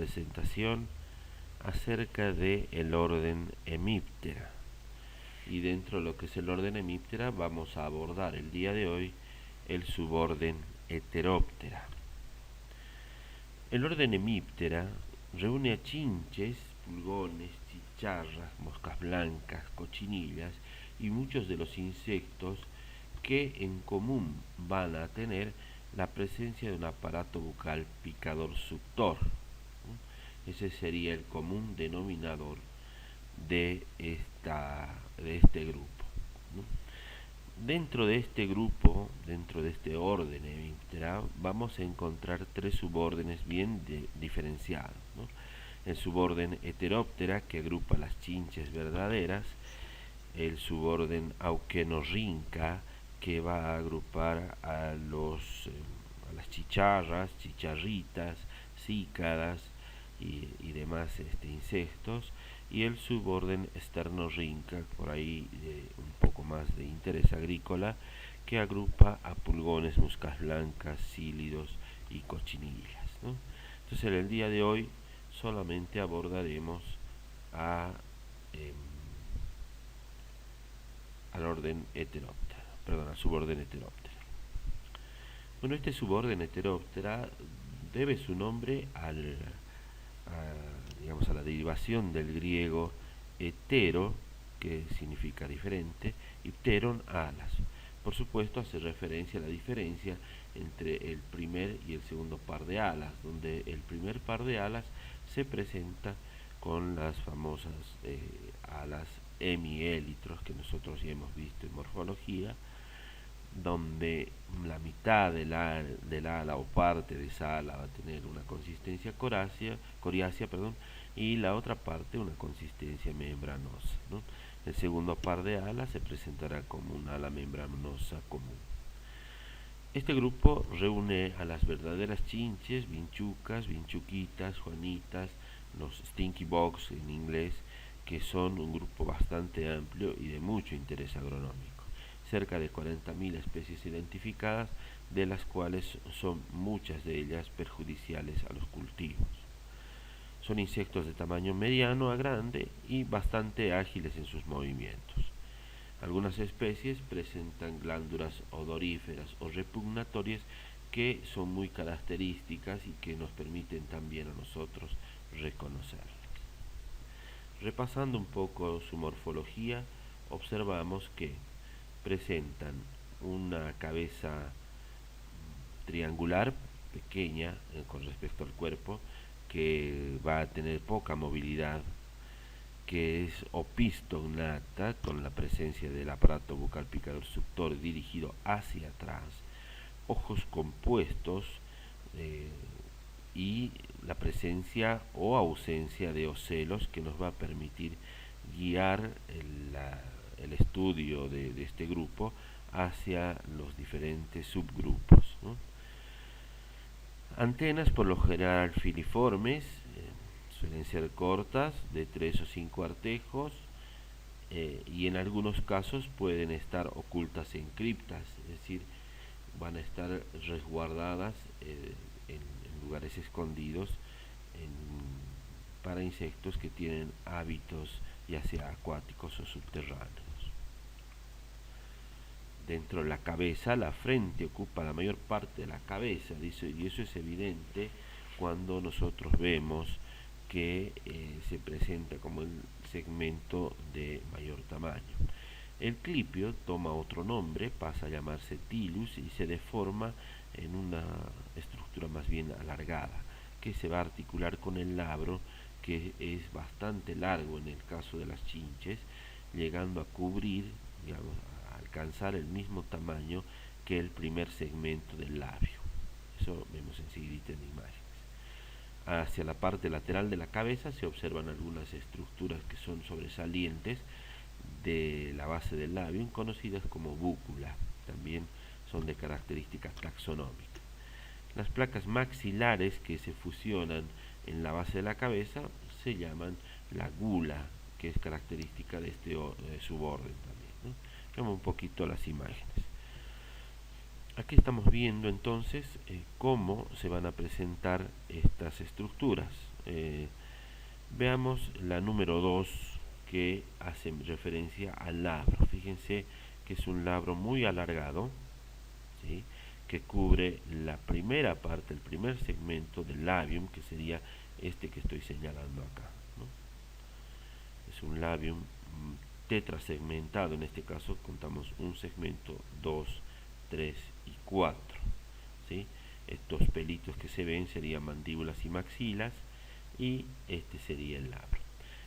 presentación acerca del orden Hemiptera. Y dentro de lo que es el orden Hemiptera vamos a abordar el día de hoy el suborden Heteroptera. El orden Hemiptera reúne a chinches, pulgones, chicharras, moscas blancas, cochinillas y muchos de los insectos que en común van a tener la presencia de un aparato bucal picador suctor. Ese sería el común denominador de este grupo. Dentro de este grupo, dentro de este orden Hemiptera, vamos a encontrar tres subórdenes bien diferenciados. El suborden Heteroptera, que agrupa las chinches verdaderas; el suborden Aukenorhynca, que va a agrupar a las chicharras, chicharritas, cícadas y demás insectos; y el suborden Sternorhynca, por ahí un poco más de interés agrícola, que agrupa a pulgones, moscas blancas, cílidos y cochinillas, ¿no? Entonces en el día de hoy solamente abordaremos al orden Heteroptera, al suborden Heteroptera. Bueno, este suborden Heteroptera debe su nombre a la derivación del griego hetero, que significa diferente, y pteron, alas. Por supuesto, hace referencia a la diferencia entre el primer y el segundo par de alas, donde el primer par de alas se presenta con las famosas alas hemiélitros que nosotros ya hemos visto en morfología, donde la mitad del ala o parte de esa ala va a tener una consistencia coriácea, y la otra parte una consistencia membranosa, ¿no? El segundo par de alas se presentará como un ala membranosa común. Este grupo reúne a las verdaderas chinches, vinchucas, vinchuquitas, juanitas, los stinky bugs en inglés, que son un grupo bastante amplio y de mucho interés agronómico. Cerca de 40.000 especies identificadas, de las cuales son muchas de ellas perjudiciales a los cultivos. Son insectos de tamaño mediano a grande y bastante ágiles en sus movimientos. Algunas especies presentan glándulas odoríferas o repugnatorias que son muy características y que nos permiten también a nosotros reconocerlas. Repasando un poco su morfología, observamos que presentan una cabeza triangular, pequeña con respecto al cuerpo, que va a tener poca movilidad, que es opistognata, con la presencia del aparato bucal picador suctor dirigido hacia atrás, ojos compuestos y la presencia o ausencia de ocelos, que nos va a permitir guiar el estudio de este grupo hacia los diferentes subgrupos, ¿no? Antenas por lo general filiformes, suelen ser cortas, de 3 o 5 artejos, y en algunos casos pueden estar ocultas en criptas, es decir, van a estar resguardadas en lugares escondidos para insectos que tienen hábitos ya sea acuáticos o subterráneos. Dentro de la cabeza, la frente ocupa la mayor parte de la cabeza, y eso es evidente cuando nosotros vemos que se presenta como el segmento de mayor tamaño. El clipio toma otro nombre, pasa a llamarse tilus y se deforma en una estructura más bien alargada, que se va a articular con el labro, que es bastante largo en el caso de las chinches, llegando a cubrir, a alcanzar el mismo tamaño que el primer segmento del labio. Eso vemos enseguida en imágenes. Hacia la parte lateral de la cabeza se observan algunas estructuras que son sobresalientes de la base del labio, conocidas como búcula. También son de características taxonómicas. Las placas maxilares que se fusionan en la base de la cabeza se llaman la gula, que es característica de este suborden también, ¿no? Veamos un poquito las imágenes. Aquí estamos viendo entonces cómo se van a presentar estas estructuras. Veamos la número 2, que hace referencia al labro. Fíjense que es un labro muy alargado, ¿sí?, que cubre la primera parte, el primer segmento del labium, que sería este que estoy señalando acá, ¿no? Es un labium tetrasegmentado. En este caso contamos un segmento, 2, 3 y 4, ¿sí? Estos pelitos que se ven serían mandíbulas y maxilas, y este sería el labro.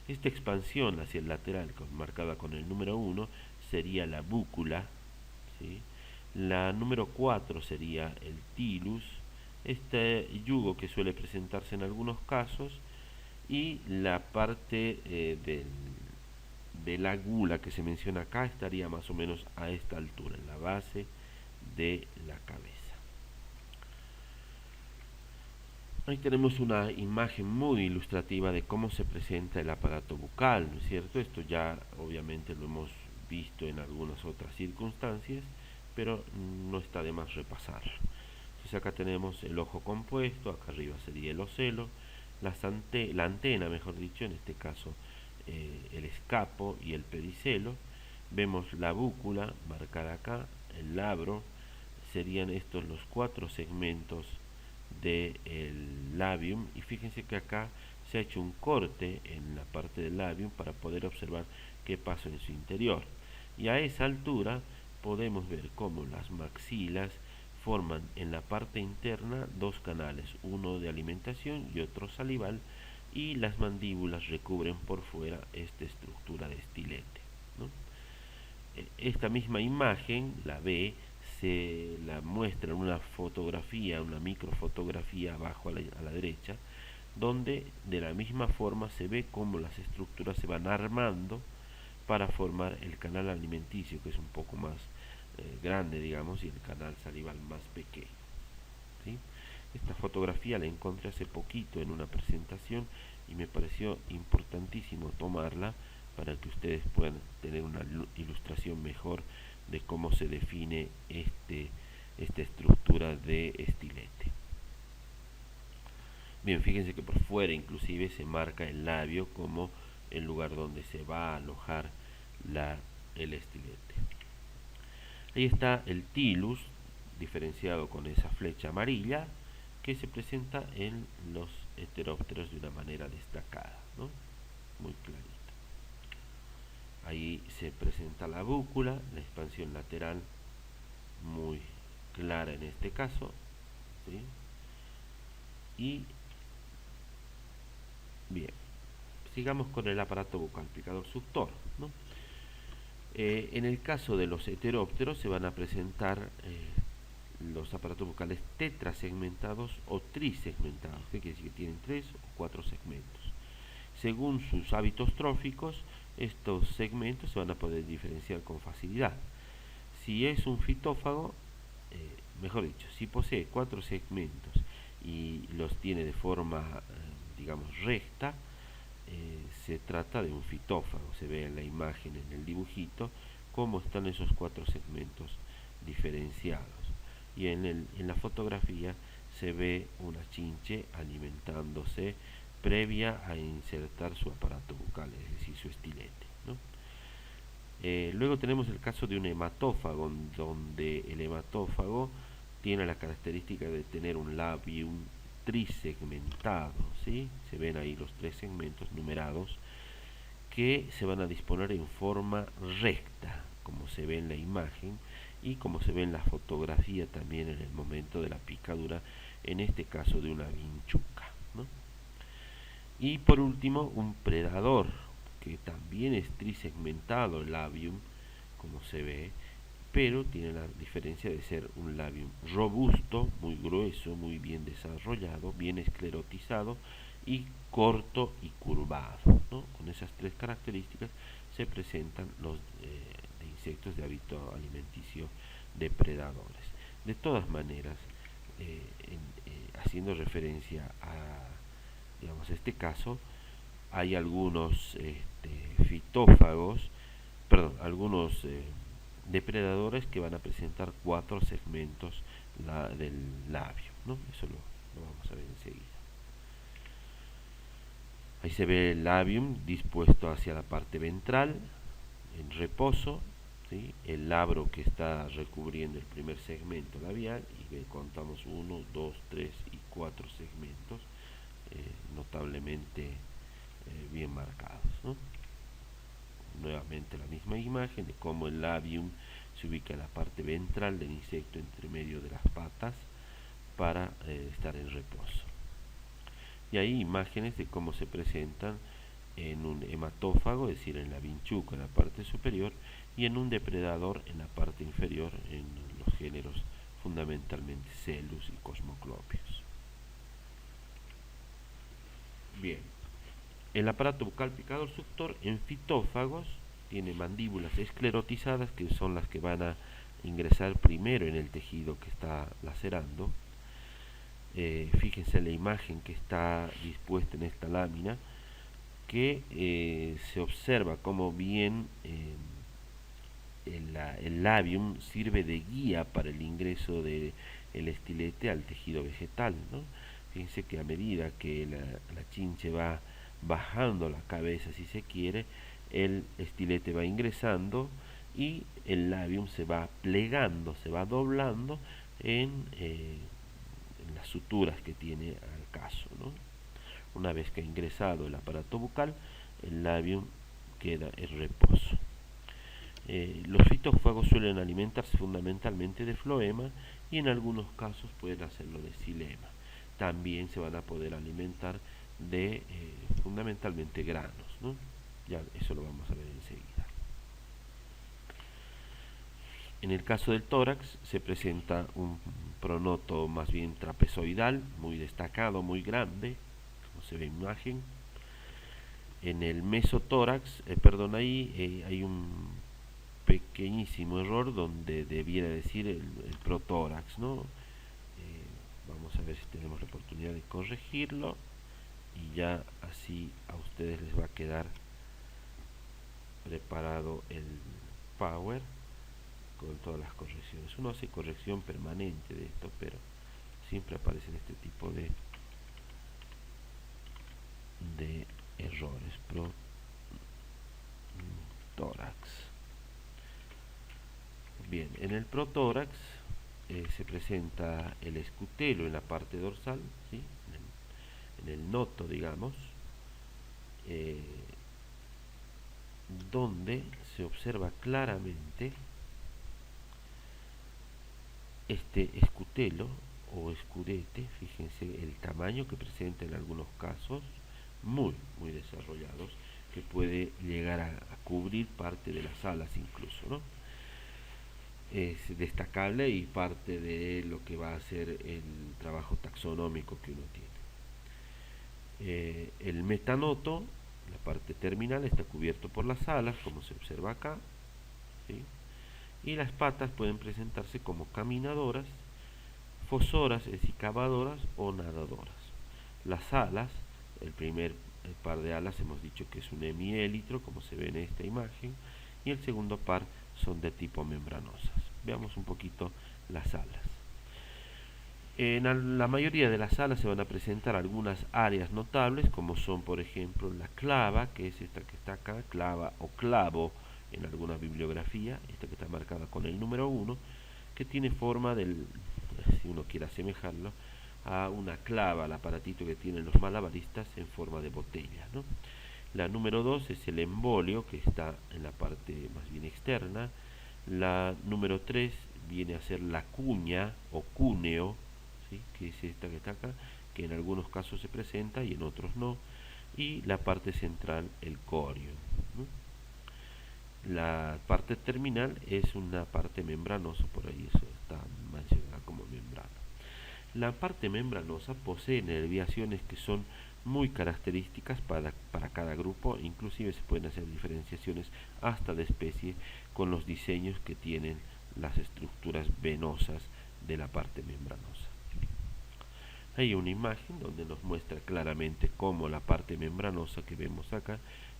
Esta expansión hacia el lateral, marcada con el número 1, sería la búcula, ¿sí? La número 4 sería el tilus, este yugo que suele presentarse en algunos casos, y la parte de la gula que se menciona acá estaría más o menos a esta altura, en la base de la cabeza. Ahí tenemos una imagen muy ilustrativa de cómo se presenta el aparato bucal, ¿no es cierto? Esto ya obviamente lo hemos visto en algunas otras circunstancias, pero no está de más repasar. Entonces acá tenemos el ojo compuesto, acá arriba sería el ocelo, la antena, mejor dicho, en este caso el escapo y el pedicelo. Vemos la búcula marcada acá, el labro, serían estos los 4 segmentos del labium, y fíjense que acá se ha hecho un corte en la parte del labium para poder observar qué pasa en su interior, y a esa altura podemos ver cómo las maxilas forman en la parte interna 2 canales, uno de alimentación y otro salival, y las mandíbulas recubren por fuera esta estructura de estilete, ¿no? Esta misma imagen, la B, se la muestra en una fotografía, una microfotografía abajo a la derecha, donde de la misma forma se ve cómo las estructuras se van armando para formar el canal alimenticio, que es un poco más grande, digamos, y el canal salival más pequeño, ¿sí? Esta fotografía la encontré hace poquito en una presentación y me pareció importantísimo tomarla para que ustedes puedan tener una ilustración mejor de cómo se define esta estructura de estilete. Bien, fíjense que por fuera inclusive se marca el labio como el lugar donde se va a alojar el estilete. Ahí está el tilus, diferenciado con esa flecha amarilla, que se presenta en los heterópteros de una manera destacada, ¿no? Muy clarito. Ahí se presenta la búcula, la expansión lateral muy clara en este caso, ¿sí? Y bien, sigamos con el aparato bucal picador suctor, ¿no? En el caso de los heterópteros se van a presentar los aparatos bucales tetrasegmentados o trisegmentados, que quiere decir que tienen 3 o 4 segmentos. Según sus hábitos tróficos, estos segmentos se van a poder diferenciar con facilidad. Si es un fitófago, mejor dicho, si posee 4 segmentos y los tiene de forma, digamos, recta, se trata de un fitófago. Se ve en la imagen, en el dibujito, cómo están esos 4 segmentos diferenciados. Y en la fotografía se ve una chinche alimentándose previa a insertar su aparato bucal, es decir, su estilete, ¿no? Luego tenemos el caso de un hematófago, donde el hematófago tiene la característica de tener un labium trisegmentado, ¿sí? Se ven ahí los 3 segmentos numerados que se van a disponer en forma recta, como se ve en la imagen y como se ve en la fotografía también en el momento de la picadura, en este caso de una vinchuca, ¿no? Y por último, un predador, que también es trisegmentado el labium, como se ve, pero tiene la diferencia de ser un labium robusto, muy grueso, muy bien desarrollado, bien esclerotizado y corto y curvado, ¿no? Con esas 3 características se presentan los insectos de hábito alimenticio depredadores. De todas maneras, haciendo referencia a, digamos, este caso, hay algunos fitófagos, perdón, algunos depredadores que van a presentar 4 segmentos del labio, ¿no? Eso lo vamos a ver enseguida. Ahí se ve el labium dispuesto hacia la parte ventral, en reposo, ¿sí? El labro que está recubriendo el primer segmento labial, y contamos 1, 2, 3 y 4 segmentos notablemente bien marcados, ¿no? Nuevamente la misma imagen de cómo el labium se ubica en la parte ventral del insecto entre medio de las patas para estar en reposo. Y hay imágenes de cómo se presentan en un hematófago, es decir, en la vinchuca en la parte superior, y en un depredador en la parte inferior, en los géneros fundamentalmente Celus y Cosmoclopius. Bien, el aparato bucal picador suctor en fitófagos tiene mandíbulas esclerotizadas, que son las que van a ingresar primero en el tejido que está lacerando. Fíjense la imagen que está dispuesta en esta lámina, que se observa como bien el labium sirve de guía para el ingreso del estilete al tejido vegetal, ¿no? Fíjense que a medida que la chinche va bajando la cabeza, si se quiere, el estilete va ingresando y el labium se va plegando, se va doblando en las suturas que tiene al caso, ¿no? Una vez que ha ingresado el aparato bucal, el labium queda en reposo. Los fitófagos suelen alimentarse fundamentalmente de floema y en algunos casos pueden hacerlo de xilema. También se van a poder alimentar de fundamentalmente granos, ¿no? Ya eso lo vamos a ver enseguida. En el caso del tórax se presenta un pronoto más bien trapezoidal, muy destacado, muy grande, como se ve en imagen. En el mesotórax, ahí hay un pequeñísimo error donde debiera decir el protórax, ¿no? Vamos a ver si tenemos la oportunidad de corregirlo y ya así a ustedes les va a quedar preparado el Power con todas las correcciones. Uno hace corrección permanente de esto, pero siempre aparecen este tipo de errores. Protórax. Bien, en el protórax se presenta el escutelo en la parte dorsal, ¿sí? En el noto, digamos, donde se observa claramente este escutelo o escudete. Fíjense el tamaño que presenta en algunos casos, muy desarrollados, que puede llegar a cubrir parte de las alas incluso, ¿no? Es destacable y parte de lo que va a ser el trabajo taxonómico que uno tiene. El metanoto, la parte terminal, está cubierto por las alas, como se observa acá, ¿sí? Y las patas pueden presentarse como caminadoras, fosoras, es decir, cavadoras o nadadoras. Las alas, el primer par de alas hemos dicho que es un hemiélitro, como se ve en esta imagen, y el segundo par son de tipo membranosas. Veamos un poquito las alas. En la mayoría de las alas se van a presentar algunas áreas notables, como son por ejemplo la clava, que es esta que está acá, clava o clavo en alguna bibliografía, esta que está marcada con el número 1, que tiene forma del, si uno quiere asemejarlo, a una clava, el aparatito que tienen los malabaristas en forma de botella, ¿no? La número 2 es el embolio, que está en la parte más bien externa. La número 3 viene a ser la cuña o cúneo, ¿sí? Que es esta que está acá, que en algunos casos se presenta y en otros no. Y la parte central, el corio, ¿no? La parte terminal es una parte membranosa, por ahí eso está mencionada como membrana. La parte membranosa posee nerviaciones que son muy características para cada grupo, inclusive se pueden hacer diferenciaciones hasta de especie con los diseños que tienen las estructuras venosas de la parte membranosa. Hay una imagen donde nos muestra claramente cómo la parte membranosa que vemos acá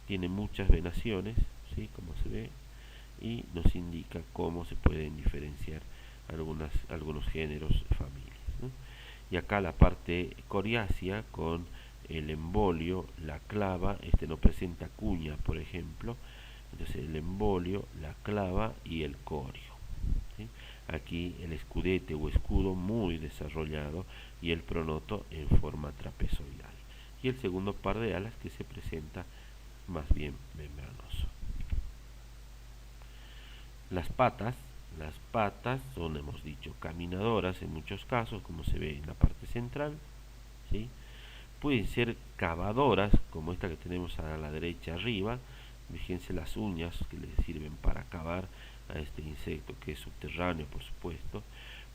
tiene muchas venaciones, ¿sí? Como se ve, y nos indica cómo se pueden diferenciar algunos géneros, familias, ¿no? Y acá la parte coriácea con el embolio, la clava, este no presenta cuña, por ejemplo, entonces el embolio, la clava y el corio. ¿Sí? Aquí el escudete o escudo muy desarrollado y el pronoto en forma trapezoidal. Y el segundo par de alas que se presenta más bien membranoso. Las patas son, hemos dicho, caminadoras en muchos casos, como se ve en la parte central, ¿sí? Pueden ser cavadoras, como esta que tenemos a la derecha arriba. Fíjense las uñas que le sirven para cavar a este insecto, que es subterráneo, por supuesto.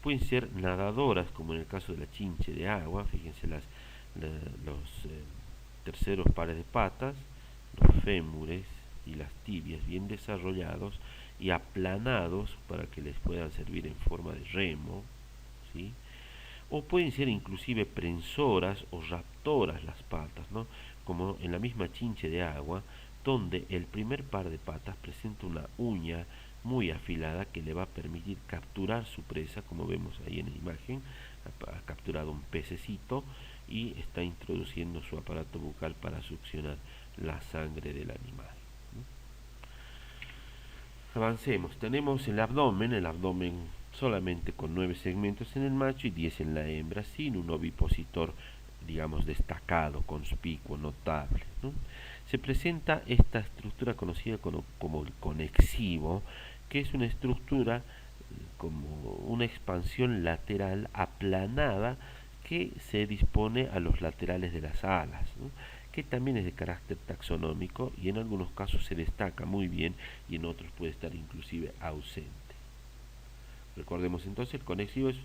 Pueden ser nadadoras, como en el caso de la chinche de agua. Fíjense los terceros pares de patas, los fémures y las tibias bien desarrollados y aplanados para que les puedan servir en forma de remo, ¿sí? O pueden ser inclusive prensoras o raptoras las patas, ¿no? Como en la misma chinche de agua, donde el primer par de patas presenta una uña muy afilada que le va a permitir capturar su presa, como vemos ahí en la imagen. Ha capturado un pececito y está introduciendo su aparato bucal para succionar la sangre del animal. Avancemos, tenemos el abdomen solamente con 9 segmentos en el macho y 10 en la hembra, sin un ovipositor, digamos, destacado, conspicuo, notable, ¿no? Se presenta esta estructura conocida como el conexivo, que es una estructura como una expansión lateral aplanada que se dispone a los laterales de las alas, ¿no? Que también es de carácter taxonómico y en algunos casos se destaca muy bien y en otros puede estar inclusive ausente. Recordemos entonces, el conexivo es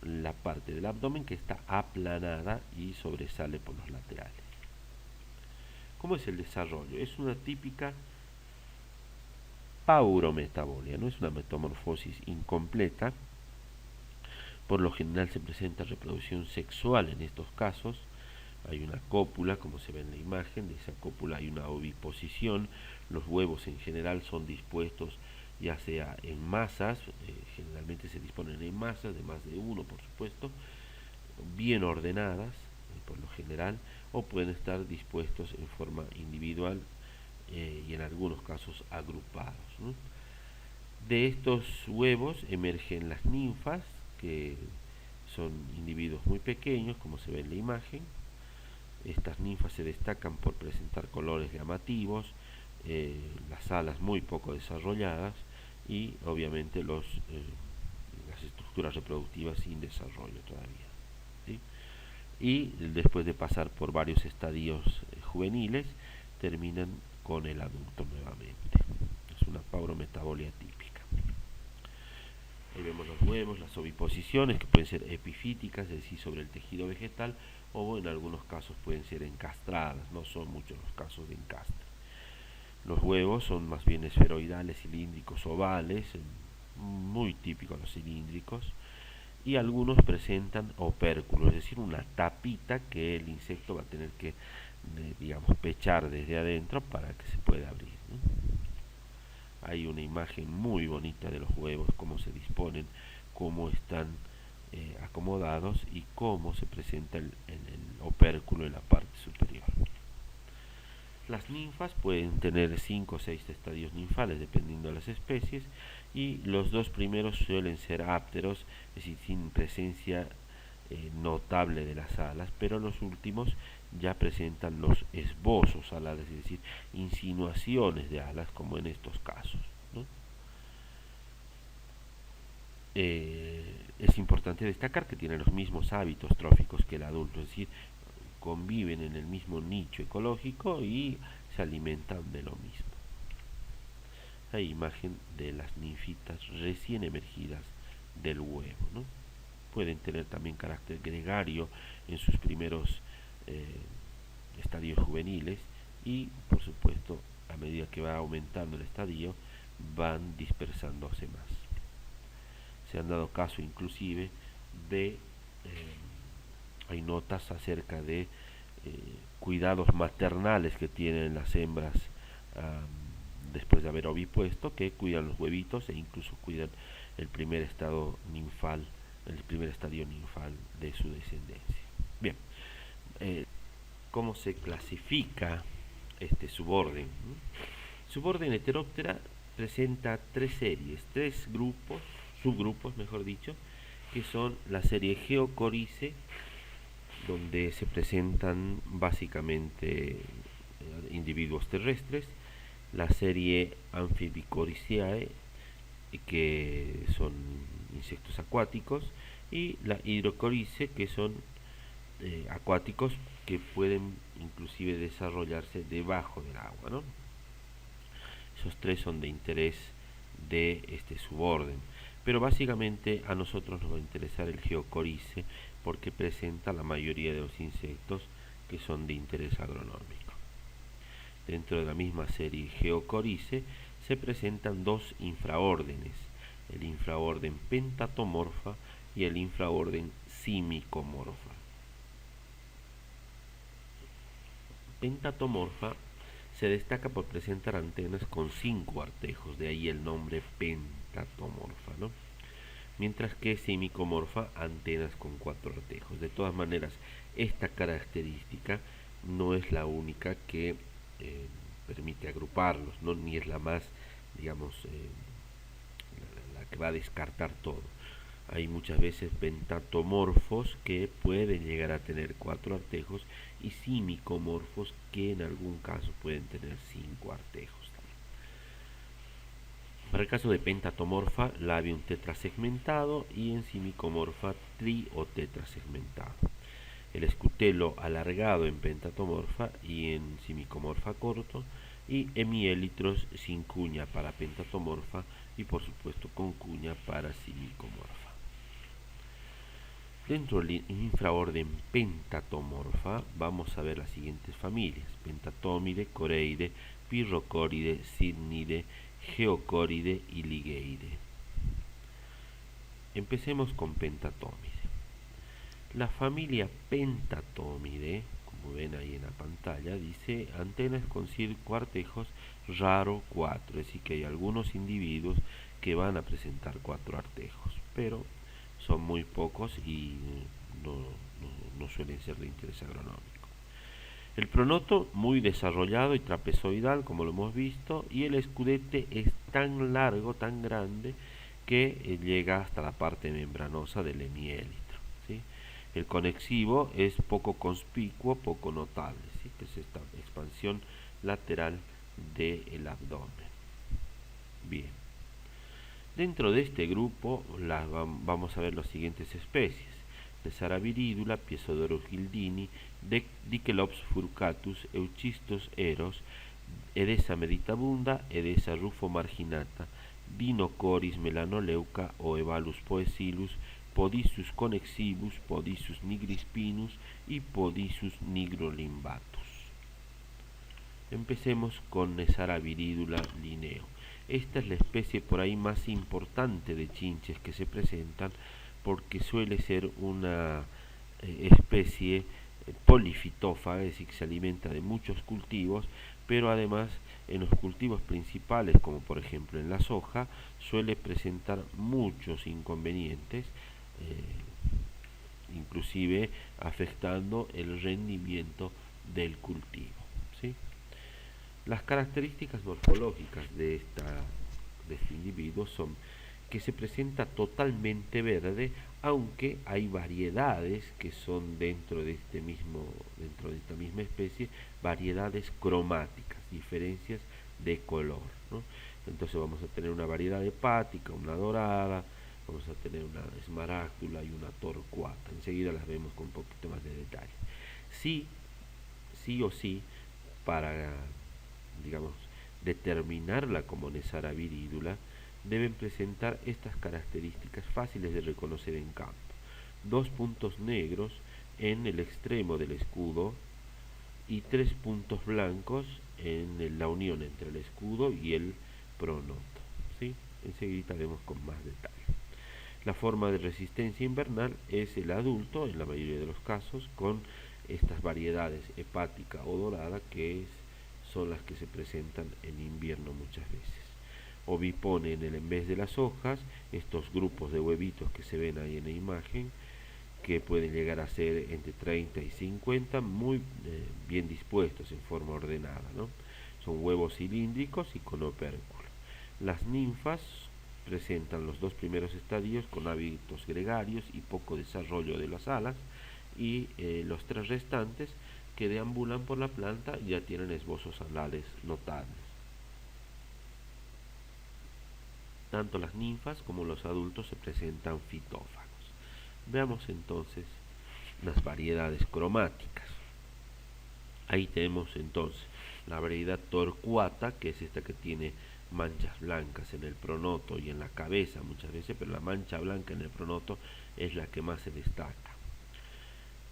la parte del abdomen que está aplanada y sobresale por los laterales. ¿Cómo es el desarrollo? Es una típica paurometabolia, no es una metamorfosis incompleta. Por lo general se presenta reproducción sexual en estos casos. Hay una cópula, como se ve en la imagen. De esa cópula hay una oviposición. Los huevos en general son dispuestos ya sea en masas, generalmente se disponen en masas de más de uno, por supuesto, bien ordenadas, por lo general, o pueden estar dispuestos en forma individual y en algunos casos agrupados, ¿no? De estos huevos emergen las ninfas, que son individuos muy pequeños, como se ve en la imagen. Estas ninfas se destacan por presentar colores llamativos, las alas muy poco desarrolladas y obviamente las estructuras reproductivas sin desarrollo todavía, ¿sí? Y después de pasar por varios estadios juveniles, terminan con el adulto nuevamente. Es una paurometabolia típica. Ahí vemos los huevos, las oviposiciones, que pueden ser epifíticas, es decir, sobre el tejido vegetal, o en algunos casos pueden ser encastradas. No son muchos los casos de encastre. Los huevos son más bien esferoidales, cilíndricos, ovales, muy típicos los cilíndricos, y algunos presentan opérculos, es decir, una tapita que el insecto va a tener que, digamos, pechar desde adentro para que se pueda abrir, ¿no? Hay una imagen muy bonita de los huevos, cómo se disponen, cómo están acomodados y cómo se presenta el opérculo en la parte superior. Las ninfas pueden tener 5 o 6 estadios ninfales dependiendo de las especies, y los dos primeros suelen ser ápteros, es decir, sin presencia notable de las alas, pero los últimos ya presentan los esbozos alares, es decir, insinuaciones de alas, como en estos casos, ¿no? Es importante destacar que tienen los mismos hábitos tróficos que el adulto, es decir, conviven en el mismo nicho ecológico y se alimentan de lo mismo. Hay imagen de las ninfitas recién emergidas del huevo, ¿no? Pueden tener también carácter gregario en sus primeros estadios juveniles y, por supuesto, a medida que va aumentando el estadio, van dispersándose más. Se han dado caso inclusive de hay notas acerca de cuidados maternales que tienen las hembras después de haber ovipuesto, que cuidan los huevitos e incluso cuidan el primer estadio ninfal de su descendencia. Bien, cómo se clasifica este suborden. Suborden Heteroptera presenta tres series, subgrupos mejor dicho, que son la serie Geocorice, donde se presentan básicamente individuos terrestres, la serie Amphibicoriceae, que son insectos acuáticos, y la Hydrocorice, que son acuáticos que pueden inclusive desarrollarse debajo del agua, ¿no? Esos tres son de interés de este suborden, pero básicamente a nosotros nos va a interesar el Geocorice porque presenta la mayoría de los insectos que son de interés agronómico. Dentro de la misma serie Geocorice se presentan dos infraórdenes, el infraorden Pentatomorpha y el infraorden Simicomorpha. Pentatomorpha se destaca por presentar antenas con 5 artejos, de ahí el nombre Pentatomorpha, ¿no? Mientras que Simicomorpha, antenas con 4 artejos. De todas maneras, esta característica no es la única que permite agruparlos, ¿no? Ni es la más, digamos, la que va a descartar todo. Hay muchas veces pentatomorfos que pueden llegar a tener 4 artejos y simicomorfos que en algún caso pueden tener 5 artejos. Para el caso de pentatomorfa, labium tetrasegmentado y en simicomorfa tri o tetrasegmentado. El escutelo alargado en pentatomorfa y en simicomorfa corto, y hemiélitros sin cuña para pentatomorfa y por supuesto con cuña para simicomorfa. Dentro del infraorden Pentatomorpha vamos a ver las siguientes familias: Pentatomide, Coreide, Pyrrhocóride, Cynide, Geocóride y Ligeide. Empecemos con Pentatomide. La familia Pentatomide, como ven ahí en la pantalla, dice antenas con 5 artejos, raro 4, es decir que hay algunos individuos que van a presentar 4 artejos, pero son muy pocos y no suelen ser de interés agronómico. El pronoto muy desarrollado y trapezoidal, como lo hemos visto, y el escudete es tan largo, tan grande, que llega hasta la parte membranosa del hemiélitro, ¿sí? El conexivo es poco conspicuo, poco notable, ¿sí? Que es esta expansión lateral del abdomen. Bien. Dentro de este grupo vamos a ver las siguientes especies: Nesara viridula, Piezodorus gildini, Dicelops furcatus, Euchistos eros, Edesa meditabunda, Edesa rufomarginata, Dinocoris melanoleuca o Evalus poecilus, Podicius connexivus, Podicius nigrispinus y Podicius nigrolimbatus. Empecemos con Nesara viridula lineo. Esta es la especie por ahí más importante de chinches que se presentan porque suele ser una especie polifitófaga, es decir, que se alimenta de muchos cultivos, pero además en los cultivos principales, como por ejemplo en la soja, suele presentar muchos inconvenientes, inclusive afectando el rendimiento del cultivo, ¿sí? Las características morfológicas de este individuo son que se presenta totalmente verde, aunque hay variedades que son dentro de esta misma especie, variedades cromáticas, diferencias de color, ¿no? Entonces vamos a tener una variedad hepática, una dorada, vamos a tener una esmaráctula y una torcuata. Enseguida las vemos con un poquito más de detalle. Sí o sí, para, digamos, determinarla como Nesara viridula, deben presentar estas características fáciles de reconocer en campo: 2 puntos negros en el extremo del escudo y 3 puntos blancos en la unión entre el escudo y el pronoto, ¿sí? Enseguida vemos con más detalle. La forma de resistencia invernal es el adulto, en la mayoría de los casos, con estas variedades hepática o dorada que son las que se presentan en invierno muchas veces. Ovipone en vez de las hojas, estos grupos de huevitos que se ven ahí en la imagen, que pueden llegar a ser entre 30 y 50, muy bien dispuestos en forma ordenada, ¿no? Son huevos cilíndricos y con opérculo. Las ninfas presentan los dos primeros estadios con hábitos gregarios y poco desarrollo de las alas, y los tres restantes que deambulan por la planta ya tienen esbozos alales notables. Tanto las ninfas como los adultos se presentan fitófagos. Veamos entonces las variedades cromáticas. Ahí tenemos entonces la variedad torcuata, que es esta que tiene manchas blancas en el pronoto y en la cabeza muchas veces, pero la mancha blanca en el pronoto es la que más se destaca.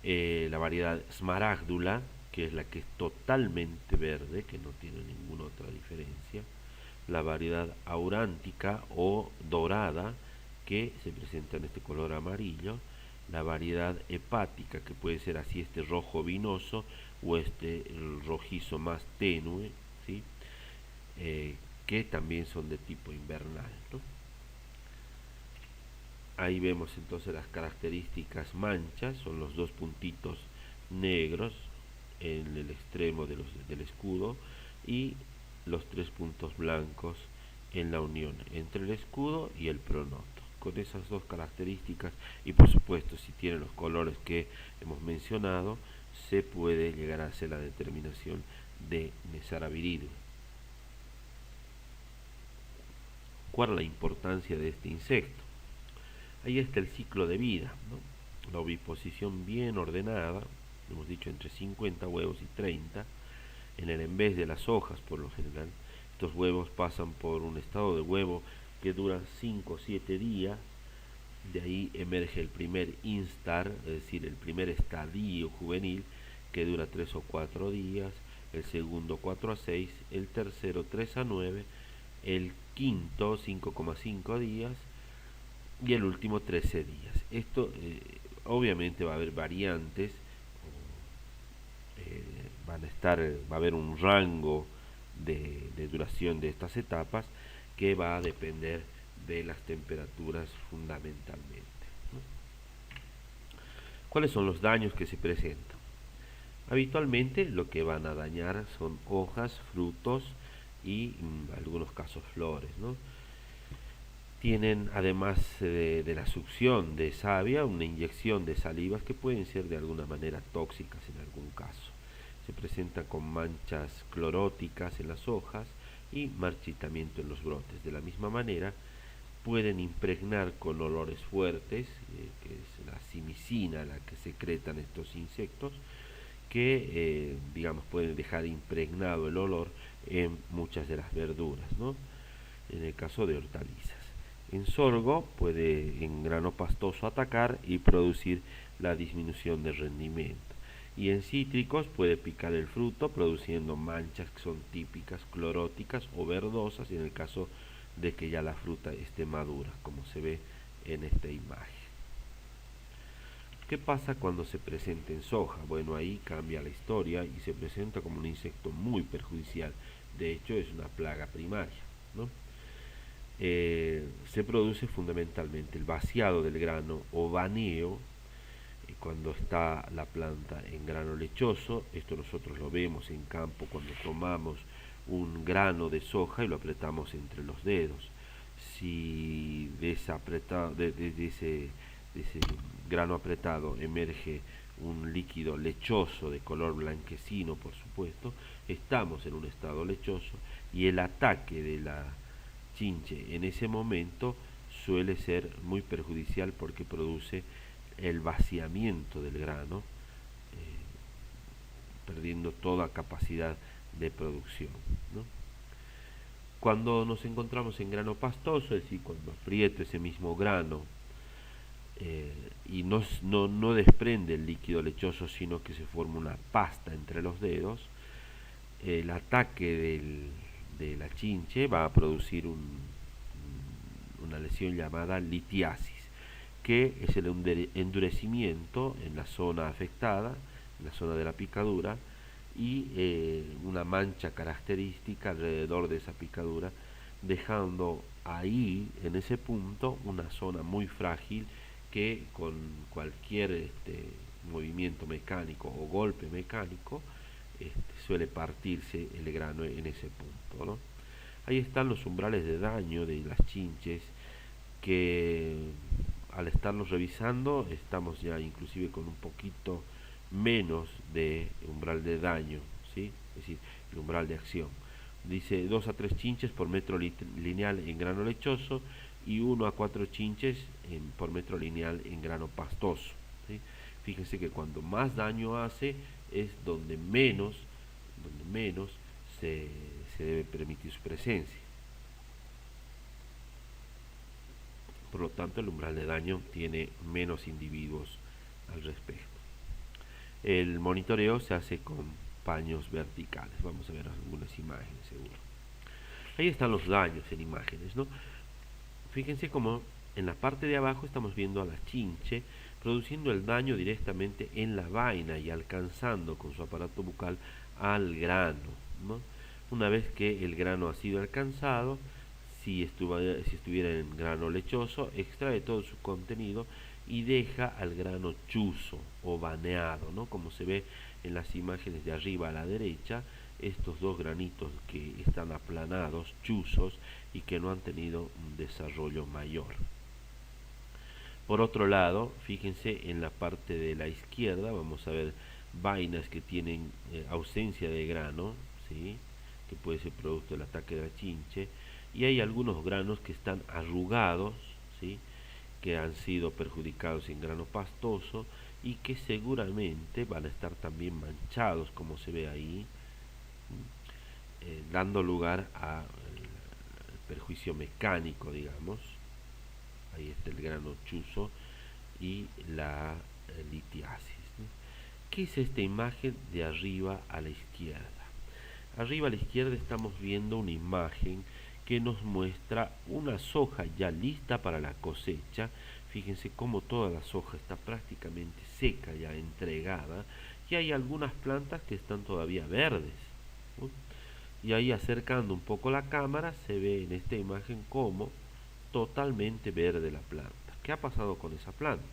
La variedad smaragdula, que es la que es totalmente verde, que no tiene ninguna otra diferencia. La variedad aurántica o dorada, que se presenta en este color amarillo. La variedad hepática, que puede ser así este rojo vinoso o este rojizo más tenue, ¿sí? Que también son de tipo invernal, ¿no? Ahí vemos entonces las características manchas, son los dos puntitos negros en el extremo del escudo y los tres puntos blancos en la unión entre el escudo y el pronoto. Con esas dos características, y por supuesto si tiene los colores que hemos mencionado, se puede llegar a hacer la determinación de Mesara viridum. ¿Cuál es la importancia de este insecto? Ahí está el ciclo de vida, ¿no? La oviposición bien ordenada, hemos dicho entre 50 huevos y 30, en el envés de las hojas por lo general. Estos huevos pasan por un estado de huevo que dura 5 o 7 días, de ahí emerge el primer instar, es decir, el primer estadio juvenil, que dura 3 o 4 días, el segundo 4 a 6, el tercero 3 a 9, el quinto 5,5 días, y el último 13 días. Esto obviamente va a haber variantes, va a haber un rango de duración de estas etapas que va a depender de las temperaturas fundamentalmente, ¿no? ¿Cuáles son los daños que se presentan? Habitualmente lo que van a dañar son hojas, frutos y en algunos casos flores, ¿no? Tienen, además de la succión de savia, una inyección de salivas que pueden ser de alguna manera tóxicas en algún caso. Se presenta con manchas cloróticas en las hojas y marchitamiento en los brotes. De la misma manera, pueden impregnar con olores fuertes, que es la simicina la que secretan estos insectos, que digamos pueden dejar impregnado el olor en muchas de las verduras, ¿no? En el caso de hortalizas. En sorgo puede en grano pastoso atacar y producir la disminución de rendimiento. Y en cítricos puede picar el fruto produciendo manchas que son típicas cloróticas o verdosas en el caso de que ya la fruta esté madura, como se ve en esta imagen. ¿Qué pasa cuando se presenta en soja? Bueno, ahí cambia la historia y se presenta como un insecto muy perjudicial. De hecho, es una plaga primaria, ¿no? Se produce fundamentalmente el vaciado del grano o baneo cuando está la planta en grano lechoso. Esto nosotros lo vemos en campo cuando tomamos un grano de soja y lo apretamos entre los dedos. Si de ese grano apretado emerge un líquido lechoso de color blanquecino, por supuesto, estamos en un estado lechoso y el ataque de la chinche en ese momento suele ser muy perjudicial porque produce el vaciamiento del grano, perdiendo toda capacidad de producción, ¿no? Cuando nos encontramos en grano pastoso, es decir, cuando aprieto ese mismo grano y no desprende el líquido lechoso, sino que se forma una pasta entre los dedos, el ataque de la chinche va a producir una lesión llamada litiasis, que es el endurecimiento en la zona afectada, en la zona de la picadura, y una mancha característica alrededor de esa picadura, dejando ahí, en ese punto, una zona muy frágil que con cualquier movimiento mecánico o golpe mecánico suele partirse el grano en ese punto, ¿no? Ahí están los umbrales de daño de las chinches que al estarlos revisando estamos ya inclusive con un poquito menos de umbral de daño, ¿sí? Es decir, el umbral de acción. Dice 2 a 3 chinches por metro lineal en grano lechoso y 1 a 4 chinches por metro lineal en grano pastoso, ¿sí? Fíjense que cuando más daño hace es donde menos se, se debe permitir su presencia. Por lo tanto, el umbral de daño tiene menos individuos al respecto. El monitoreo se hace con paños verticales. Vamos a ver algunas imágenes, seguro. Ahí están los daños en imágenes, ¿no? Fíjense cómo en la parte de abajo estamos viendo a la chinche produciendo el daño directamente en la vaina y alcanzando con su aparato bucal al grano, ¿no? Una vez que el grano ha sido alcanzado, si estuviera en grano lechoso, extrae todo su contenido y deja al grano chuzo o baneado, ¿no? Como se ve en las imágenes de arriba a la derecha, estos dos granitos que están aplanados, chuzos, y que no han tenido un desarrollo mayor. Por otro lado, fíjense en la parte de la izquierda, vamos a ver vainas que tienen ausencia de grano, ¿sí? Que puede ser producto del ataque de la chinche, y hay algunos granos que están arrugados, ¿sí? Que han sido perjudicados en grano pastoso y que seguramente van a estar también manchados, como se ve ahí, dando lugar a perjuicio mecánico, digamos. Ahí está el grano chuzo y la litiasis, ¿no? ¿Qué es esta imagen de arriba a la izquierda? Arriba a la izquierda estamos viendo una imagen que nos muestra una soja ya lista para la cosecha. Fíjense cómo toda la soja está prácticamente seca, ya entregada, y hay algunas plantas que están todavía verdes, ¿no? Y ahí, acercando un poco la cámara, se ve en esta imagen como totalmente verde la planta. ¿Qué ha pasado con esa planta?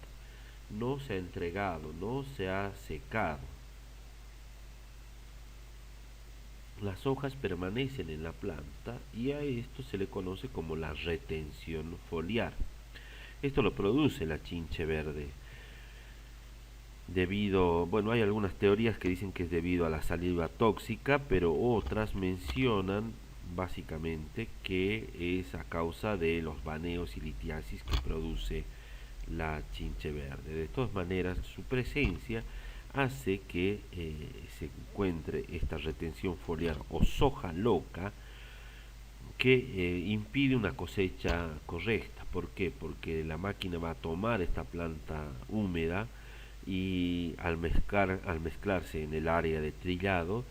No se ha entregado, no se ha secado. Las hojas permanecen en la planta y a esto se le conoce como la retención foliar. Esto lo produce la chinche verde debido, bueno, hay algunas teorías que dicen que es debido a la saliva tóxica, pero otras mencionan básicamente que es a causa de los baneos y litiasis que produce la chinche verde. De todas maneras, su presencia hace que se encuentre esta retención foliar o soja loca que impide una cosecha correcta. ¿Por qué? Porque la máquina va a tomar esta planta húmeda y al mezclarse en el área de trillado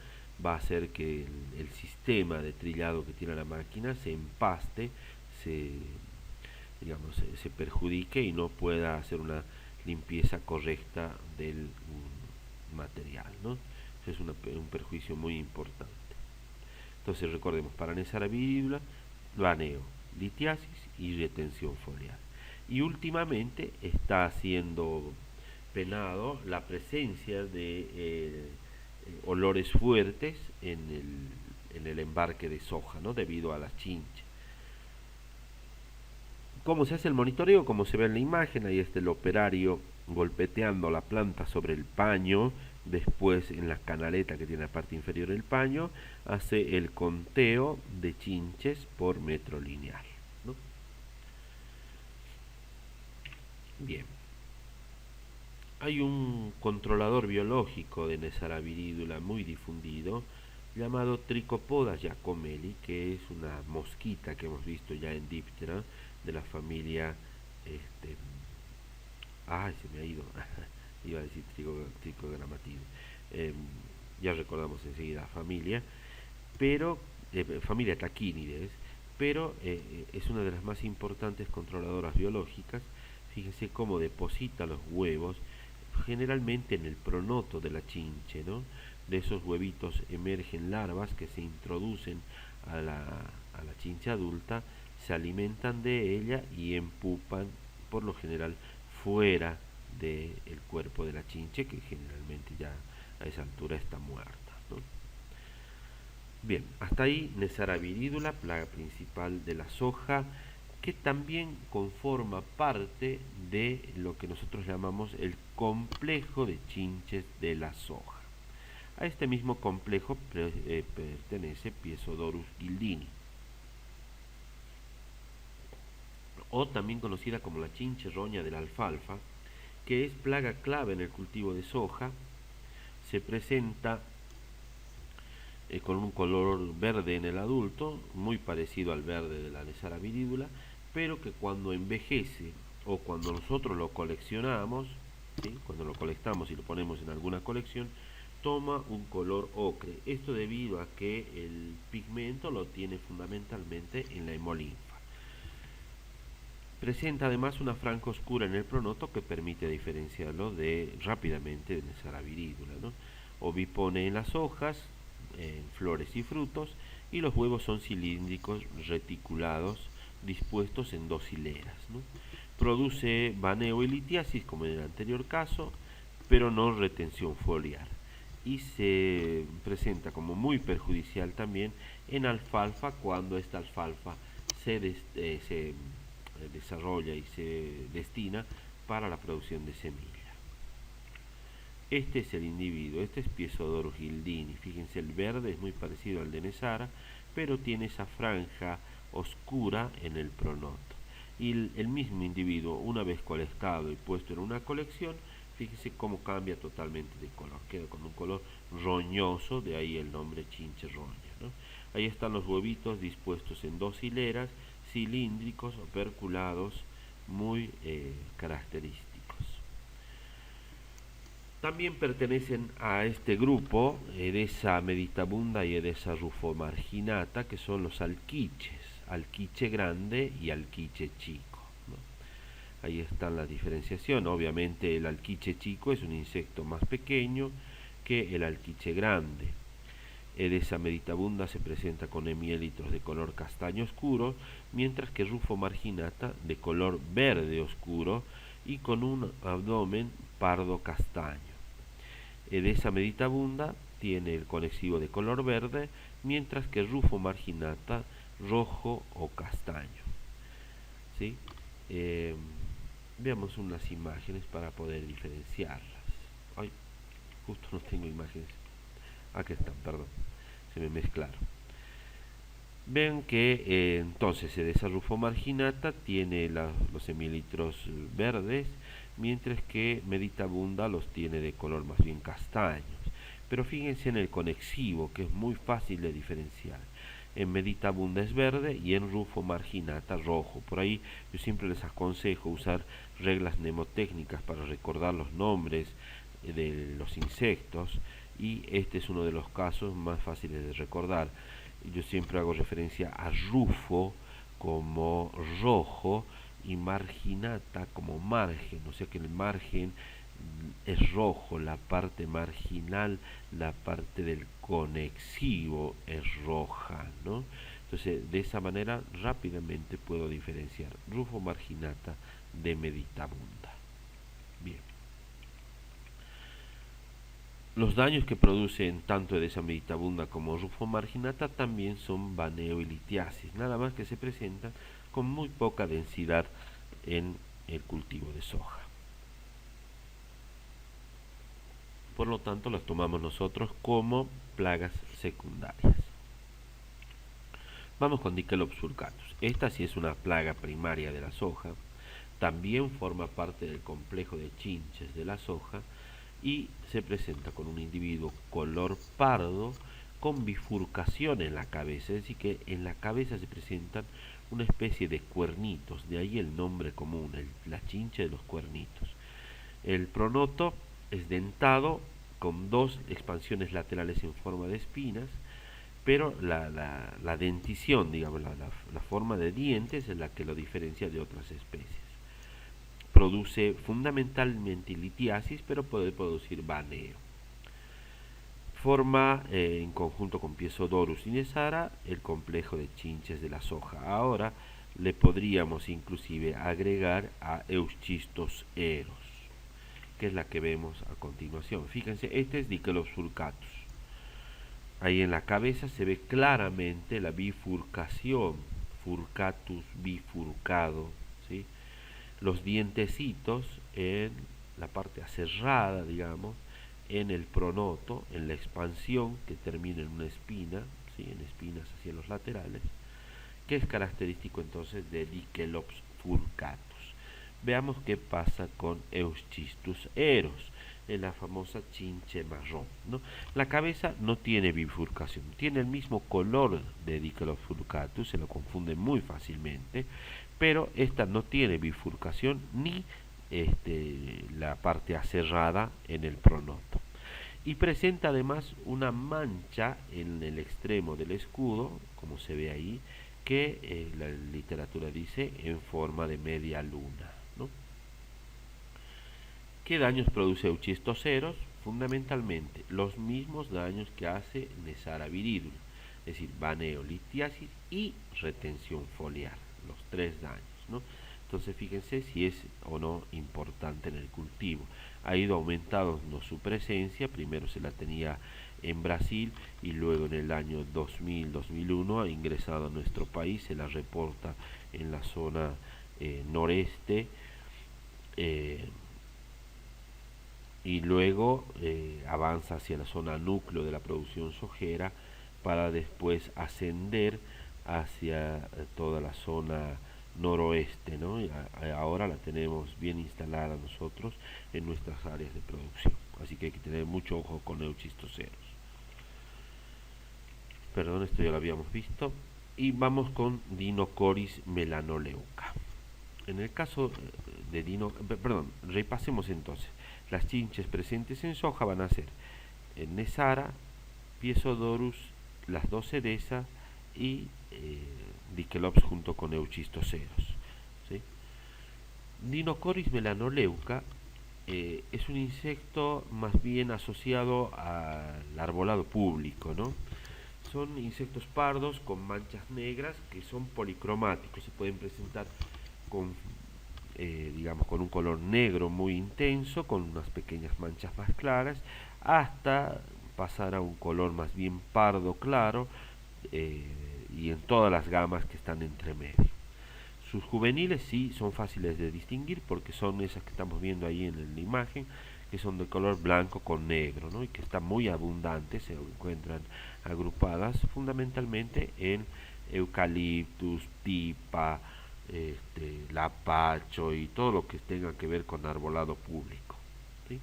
va a hacer que el sistema de trillado que tiene la máquina se empaste, se, digamos, se perjudique y no pueda hacer una limpieza correcta del material, ¿no? Eso es un perjuicio muy importante. Entonces recordemos, paranezar a virídula, baneo, litiasis y retención foliar. Y últimamente está siendo penado la presencia de olores fuertes en el embarque de soja, ¿no? Debido a la chinche. ¿Cómo se hace el monitoreo? Como se ve en la imagen, ahí está el operario golpeteando la planta sobre el paño, después en la canaleta que tiene la parte inferior del paño, hace el conteo de chinches por metro lineal, ¿no? Bien. Hay un controlador biológico de Neisseria viridula muy difundido llamado Trichopoda giacomelli, que es una mosquita que hemos visto ya en Diptera de la familia ay, se me ha ido iba a decir Trichogrammatide, ya recordamos enseguida la familia, pero familia Tachinides, pero es una de las más importantes controladoras biológicas. Fíjense cómo deposita los huevos generalmente en el pronoto de la chinche, ¿no? De esos huevitos emergen larvas que se introducen a la chinche adulta, se alimentan de ella y empupan por lo general fuera del cuerpo de la chinche, que generalmente ya a esa altura está muerta, ¿no? Bien, hasta ahí Nesara viridula, plaga principal de la soja, que también conforma parte de lo que nosotros llamamos el complejo de chinches de la soja. A este mismo complejo pertenece Piezodorus guildini, o también conocida como la chinche roña de la alfalfa, que es plaga clave en el cultivo de soja. Se presenta con un color verde en el adulto, muy parecido al verde de la Nesara viridula, pero que cuando envejece o cuando nosotros lo coleccionamos, ¿sí? Cuando lo colectamos y lo ponemos en alguna colección, toma un color ocre. Esto debido a que el pigmento lo tiene fundamentalmente en la hemolinfa. Presenta además una franja oscura en el pronoto que permite diferenciarlo rápidamente de Nesara viridula, ¿no? Ovipone en las hojas, en flores y frutos, y los huevos son cilíndricos reticulados dispuestos en 2 hileras, ¿no? Produce baneo y litiasis como en el anterior caso, pero no retención foliar, y se presenta como muy perjudicial también en alfalfa cuando esta alfalfa se desarrolla y se destina para la producción de semilla. Este es el individuo, este es Piezodorus guildini. Fíjense, el verde es muy parecido al de Nesara, pero tiene esa franja oscura en el pronoto. Y el mismo individuo, una vez colectado y puesto en una colección, fíjense cómo cambia totalmente de color. Queda con un color roñoso, de ahí el nombre chinche roña, ¿no? Ahí están los huevitos dispuestos en 2 hileras, cilíndricos o perculados, muy característicos. También pertenecen a este grupo Edesa meditabunda y Edesa rufomarginata, que son los alquiches, alquiche grande y alquiche chico, ¿no? Ahí está la diferenciación. Obviamente el alquiche chico es un insecto más pequeño que el alquiche grande. Edesa meditabunda se presenta con hemielitros de color castaño oscuro, mientras que Rufo marginata de color verde oscuro y con un abdomen pardo castaño. Edesa meditabunda tiene el conexivo de color verde, mientras que Rufo marginata rojo o castaño, ¿sí? Veamos unas imágenes para poder diferenciarlas. Ay, justo no tengo imágenes. Aquí están, perdón, se me mezclaron. Ven que entonces Edesa Rufo marginata tiene los hemilitros verdes, mientras que meditabunda los tiene de color más bien castaños. Pero fíjense en el conexivo, que es muy fácil de diferenciar. En meditabunda es verde y en Rufo marginata rojo. Por ahí yo siempre les aconsejo usar reglas mnemotécnicas para recordar los nombres de los insectos, y este es uno de los casos más fáciles de recordar. Yo siempre hago referencia a Rufo como rojo y marginata como margen, o sea que el margen es rojo, la parte marginal, la parte del conexivo es roja, ¿no? Entonces de esa manera rápidamente puedo diferenciar Rufo marginata de meditabunda. Bien. Los daños que producen tanto Edesa meditabunda como Rufo marginata también son baneo y litiasis, nada más que se presentan con muy poca densidad en el cultivo de soja. Por lo tanto, las tomamos nosotros como plagas secundarias. Vamos con Dickelops surcatus. Esta sí es una plaga primaria de la soja, también forma parte del complejo de chinches de la soja y se presenta con un individuo color pardo con bifurcación en la cabeza, es decir que en la cabeza se presentan una especie de cuernitos, de ahí el nombre común, la chinche de los cuernitos. El pronoto es dentado con 2 expansiones laterales en forma de espinas, pero la dentición, digamos, la forma de dientes es la que lo diferencia de otras especies. Produce fundamentalmente litiasis, pero puede producir baneo. Forma en conjunto con Piezodorus y Nesara el complejo de chinches de la soja. Ahora le podríamos inclusive agregar a Euschistos eros, que es la que vemos a continuación. Fíjense, este es Dickelos furcatus. Ahí en la cabeza se ve claramente la bifurcación, furcatus, bifurcado, ¿sí? Los dientecitos en la parte aserrada, digamos, en el pronoto, en la expansión que termina en una espina, ¿sí? En espinas hacia los laterales, que es característico entonces de Dickelops furcatus. Veamos qué pasa con Euschistus eros, en la famosa chinche marrón, ¿no? La cabeza no tiene bifurcación, tiene el mismo color de Dickelops furcatus, se lo confunde muy fácilmente, pero esta no tiene bifurcación ni la parte aserrada en el pronoto. Y presenta además una mancha en el extremo del escudo, como se ve ahí, que la literatura dice en forma de media luna, ¿no? ¿Qué daños produce Euschistos eros? Fundamentalmente los mismos daños que hace Nesara viridula, es decir, baneo, litiasis y retención foliar, los tres daños, ¿no? Entonces fíjense si es o no importante en el cultivo. Ha ido aumentando su presencia, primero se la tenía en Brasil y luego en el año 2000-2001 ha ingresado a nuestro país, se la reporta en la zona noreste, y luego avanza hacia la zona núcleo de la producción sojera para después ascender hacia toda la zona noroeste, ¿no? Ahora la tenemos bien instalada nosotros en nuestras áreas de producción, así que hay que tener mucho ojo con Euschistos eros. Perdón, esto ya lo habíamos visto. Y vamos con Dinocoris melanoleuca. En el caso de repasemos entonces. Las chinches presentes en soja van a ser Nesara, Piezodorus, las dos cerezas y Dickelops junto con Euschistos eros, ¿sí? Dinocoris melanoleuca es un insecto más bien asociado al arbolado público, ¿no? Son insectos pardos con manchas negras que son policromáticos, se pueden presentar con digamos con un color negro muy intenso, con unas pequeñas manchas más claras, hasta pasar a un color más bien pardo claro, y en todas las gamas que están entre medio. Sus juveniles sí son fáciles de distinguir porque son esas que estamos viendo ahí en la imagen, que son de color blanco con negro, ¿no? Y que están muy abundantes, se encuentran agrupadas fundamentalmente en eucaliptus, pipa, lapacho y todo lo que tenga que ver con arbolado público, ¿sí?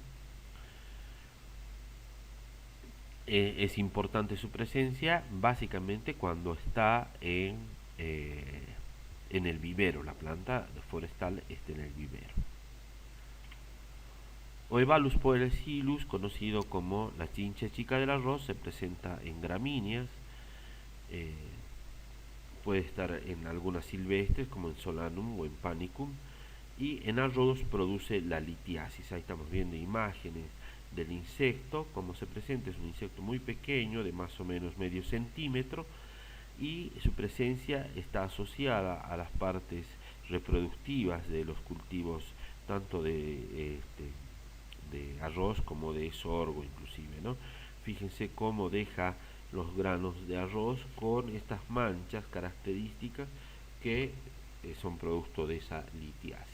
Es importante su presencia básicamente cuando está en el vivero, la planta forestal está en el vivero. Oebalus poecilus, conocido como la chinche chica del arroz, se presenta en gramíneas, eh, puede estar en algunas silvestres como en Solanum o en Panicum, y en arroz produce la litiasis. Ahí estamos viendo imágenes del insecto, como se presenta, es un insecto muy pequeño, de más o menos medio centímetro, y su presencia está asociada a las partes reproductivas de los cultivos, tanto de arroz como de sorgo inclusive, ¿no? Fíjense cómo deja los granos de arroz con estas manchas características que son producto de esa litiasis.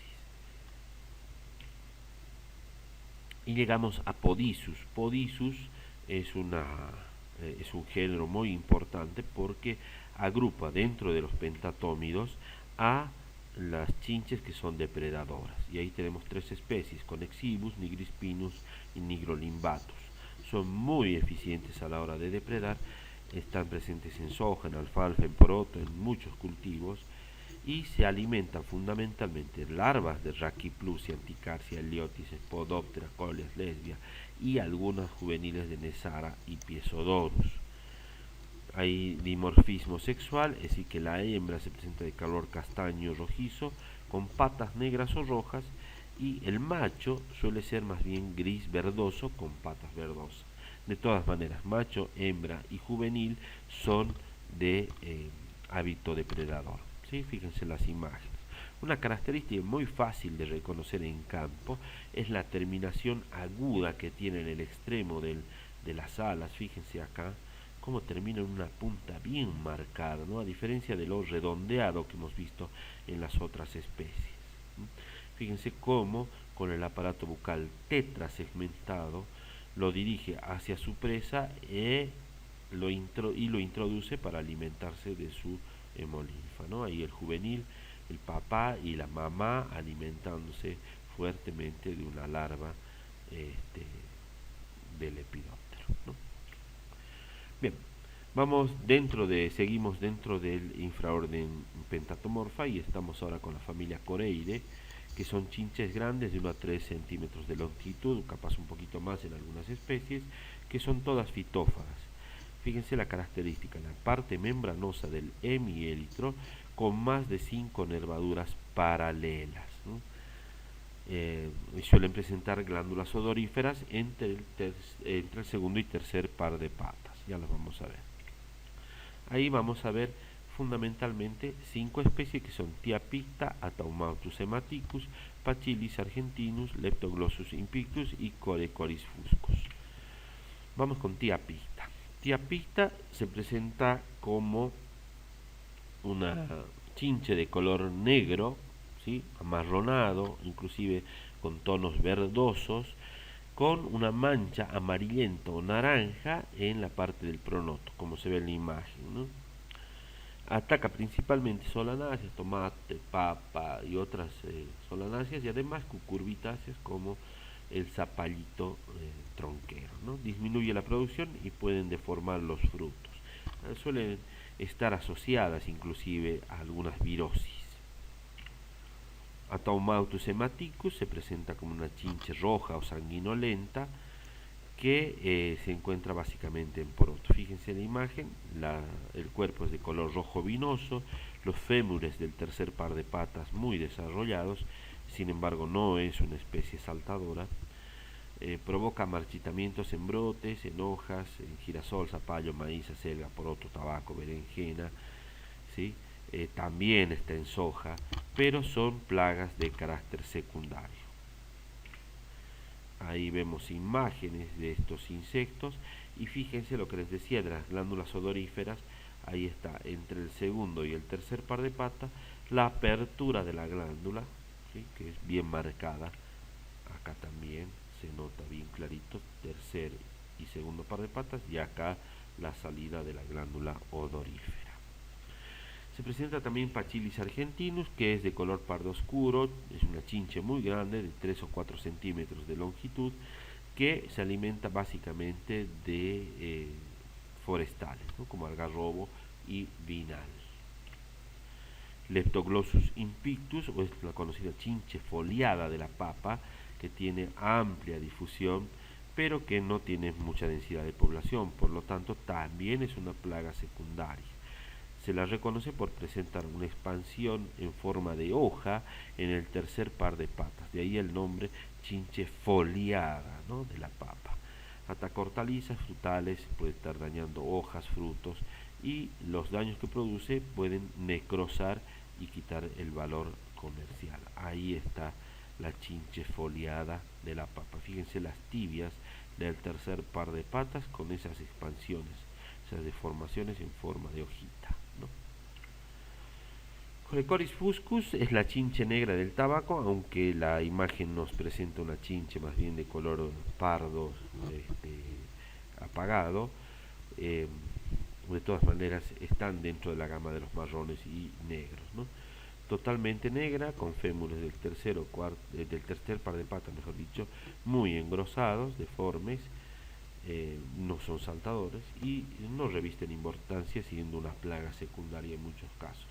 Y llegamos a Podisus. Podisus es un género muy importante porque agrupa dentro de los pentatómidos a las chinches que son depredadoras. Y ahí tenemos tres especies, Conexibus, Nigrispinus y Nigrolimbatus. Son muy eficientes a la hora de depredar, están presentes en soja, en alfalfa, en poroto, en muchos cultivos, y se alimentan fundamentalmente larvas de Rhachyplusia, Anticarsia, Heliotis, Spodoptera, Coleus, Lesbia y algunas juveniles de Nesara y Piezodorus. Hay dimorfismo sexual, es decir, que la hembra se presenta de color castaño rojizo, con patas negras o rojas, y el macho suele ser más bien gris verdoso con patas verdosas. De todas maneras, macho, hembra y juvenil son de hábito depredador. ¿sí? Fíjense las imágenes. Una característica muy fácil de reconocer en campo es la terminación aguda que tiene en el extremo de las alas. Fíjense acá cómo termina en una punta bien marcada, ¿no? A diferencia de lo redondeado que hemos visto en las otras especies. Fíjense cómo con el aparato bucal tetrasegmentado lo dirige hacia su presa lo introduce para alimentarse de su hemolinfa, ¿no? Ahí el juvenil, el papá y la mamá alimentándose fuertemente de una larva del lepidóptero, ¿no? Bien, seguimos dentro del infraorden Pentatomorpha y estamos ahora con la familia Coreide, que son chinches grandes de 1 a 3 centímetros de longitud, capaz un poquito más en algunas especies, que son todas fitófagas. Fíjense la característica, la parte membranosa del hemiélitro con más de 5 nervaduras paralelas, ¿no? Suelen presentar glándulas odoríferas entre el segundo y tercer par de patas. Ya las vamos a ver. Ahí vamos a ver fundamentalmente 5 especies que son Tiapicta, Ataumautus hematicus, Pachyllis argentinus, Leptoglossus impictus y Corecoris fuscus. Vamos con Tiapicta. Tiapicta se presenta como una chinche de color negro, ¿sí? Amarronado, inclusive con tonos verdosos, con una mancha amarillenta o naranja en la parte del pronoto, como se ve en la imagen, ¿no? Ataca principalmente solanáceas, tomate, papa y otras solanáceas, y además cucurbitáceas como el zapallito tronquero, ¿no? Disminuye la producción y pueden deformar los frutos. Suelen estar asociadas inclusive a algunas virosis. Ataumautus hematicus se presenta como una chinche roja o sanguinolenta que se encuentra básicamente en poroto. Fíjense en la imagen, el cuerpo es de color rojo vinoso, los fémures del tercer par de patas muy desarrollados, sin embargo no es una especie saltadora. Provoca marchitamientos en brotes, en hojas, en girasol, zapallo, maíz, acelga, poroto, tabaco, berenjena, ¿sí? También está en soja, pero son plagas de carácter secundario. Ahí vemos imágenes de estos insectos y fíjense lo que les decía de las glándulas odoríferas. Ahí está, entre el segundo y el tercer par de patas, la apertura de la glándula, ¿sí? Que es bien marcada. Acá también se nota bien clarito, tercer y segundo par de patas, y acá la salida de la glándula odorífera. Se presenta también Pachyllis argentinus, que es de color pardo oscuro, es una chinche muy grande, de 3 o 4 centímetros de longitud, que se alimenta básicamente de forestales, ¿no? Como algarrobo y vinal. Leptoglossus impictus, o es la conocida chinche foliada de la papa, que tiene amplia difusión, pero que no tiene mucha densidad de población, por lo tanto también es una plaga secundaria. Se la reconoce por presentar una expansión en forma de hoja en el tercer par de patas, de ahí el nombre chinche foliada, ¿no? De la papa. Ataca hortalizas, frutales, puede estar dañando hojas, frutos, y los daños que produce pueden necrosar y quitar el valor comercial. Ahí está la chinche foliada de la papa. Fíjense las tibias del tercer par de patas con esas expansiones, esas deformaciones en forma de hojita, ¿no? Corecoris fuscus es la chinche negra del tabaco, aunque la imagen nos presenta una chinche más bien de color pardo apagado. De todas maneras están dentro de la gama de los marrones y negros, ¿no? Totalmente negra, con fémures del tercer par de patas, mejor dicho, muy engrosados, deformes, no son saltadores y no revisten importancia, siendo una plaga secundaria en muchos casos.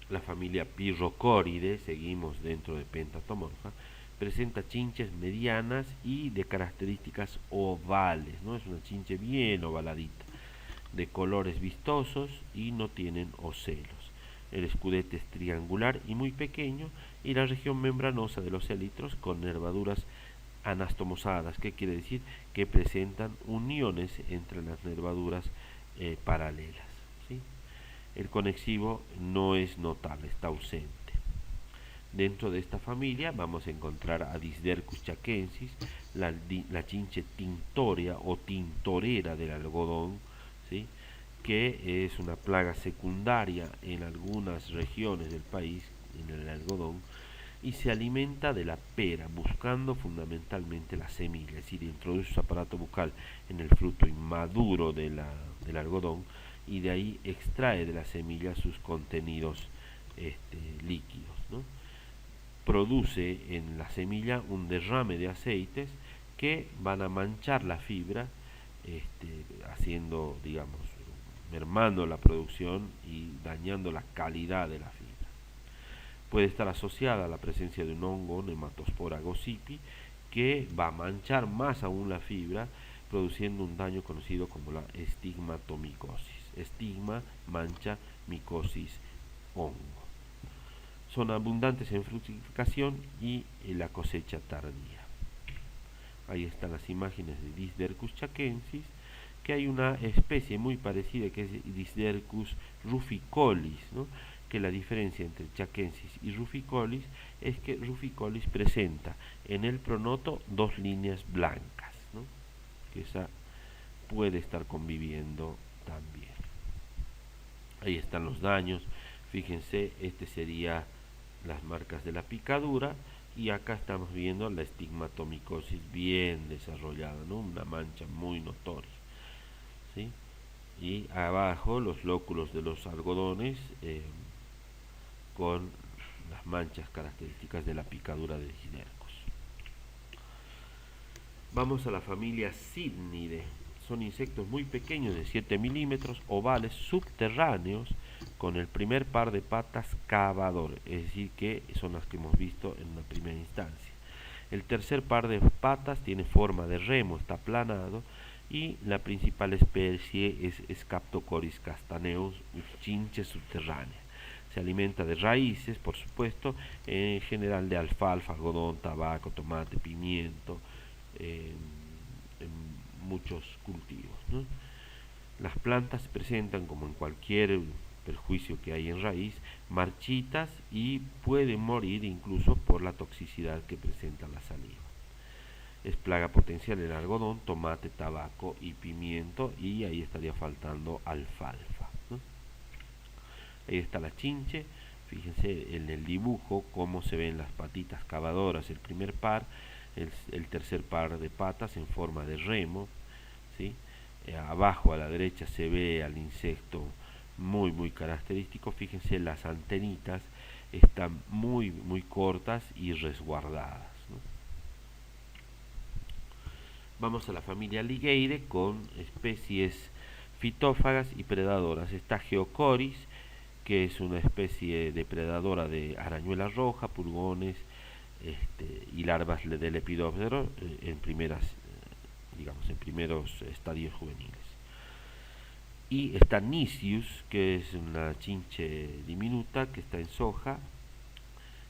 La familia Pyrrhocoridae, seguimos dentro de Pentatomorpha, presenta chinches medianas y de características ovales, ¿no? Es una chinche bien ovaladita, de colores vistosos y no tienen ocelos. El escudete es triangular y muy pequeño, y la región membranosa de los élitros con nervaduras anastomosadas, que quiere decir que presentan uniones entre las nervaduras paralelas, ¿sí? El conexivo no es notable, está ausente. Dentro de esta familia vamos a encontrar a Disdercus chaquensis, la chinche tintorea o tintorera del algodón, ¿sí? Que es una plaga secundaria en algunas regiones del país, en el algodón, y se alimenta de la pera, buscando fundamentalmente la semilla, es decir, introduce su aparato bucal en el fruto inmaduro del algodón y de ahí extrae de la semilla sus contenidos líquidos, ¿no? Produce en la semilla un derrame de aceites que van a manchar la fibra, haciendo, digamos, mermando la producción y dañando la calidad de la fibra. Puede estar asociada a la presencia de un hongo, Nematospora gossypii, que va a manchar más aún la fibra, produciendo un daño conocido como la estigmatomicosis. Estigma, mancha, micosis, hongo. Son abundantes en fructificación y en la cosecha tardía. Ahí están las imágenes de Disdercus chaquensis, que hay una especie muy parecida que es Disdercus ruficolis, ¿no? Que la diferencia entre chaquensis y ruficolis es que ruficolis presenta en el pronoto dos líneas blancas, ¿no? Que esa puede estar conviviendo también. Ahí están los daños, fíjense, este sería las marcas de la picadura y acá estamos viendo la estigmatomicosis bien desarrollada, ¿no? Una mancha muy notoria, ¿sí? Y abajo los lóculos de los algodones con las manchas características de la picadura de Disdercus. Vamos a la familia Cydnidae. Son insectos muy pequeños de 7 milímetros, ovales, subterráneos, con el primer par de patas cavador, es decir, que son las que hemos visto en una primera instancia. El tercer par de patas tiene forma de remo, está aplanado, y la principal especie es Scaptocoris castaneus, chinche subterránea. Se alimenta de raíces, por supuesto, en general de alfalfa, algodón, tabaco, tomate, pimiento, en muchos cultivos, ¿no? Las plantas se presentan, como en cualquier perjuicio que hay en raíz, marchitas y pueden morir incluso por la toxicidad que presenta la saliva. Es plaga potencial en algodón, tomate, tabaco y pimiento, y ahí estaría faltando alfalfa, ¿no? Ahí está la chinche, fíjense en el dibujo cómo se ven las patitas cavadoras, el primer par, el tercer par de patas en forma de remo, ¿sí? Abajo a la derecha se ve al insecto muy característico, fíjense las antenitas están muy cortas y resguardadas, ¿no? Vamos a la familia Ligeide con especies fitófagas y predadoras. Está Geocoris, que es una especie depredadora de arañuela roja, pulgones y larvas del lepidóptero en primeros estadios juveniles. Y está Nicius, que es una chinche diminuta que está en soja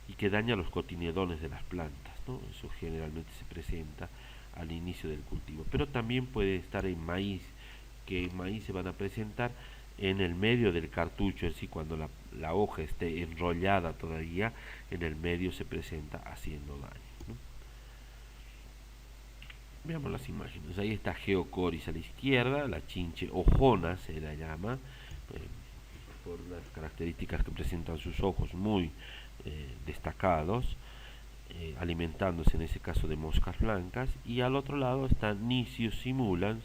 y que daña los cotiledones de las plantas, ¿no? Eso generalmente se presenta al inicio del cultivo, pero también puede estar en maíz, que en maíz se van a presentar en el medio del cartucho, es decir, cuando la hoja esté enrollada todavía, en el medio se presenta haciendo daño, ¿no? Veamos las imágenes. Ahí está Geocoris a la izquierda, la chinche ojona se la llama, por las características que presentan sus ojos muy destacados, alimentándose en ese caso de moscas blancas, y al otro lado está Nicius simulans,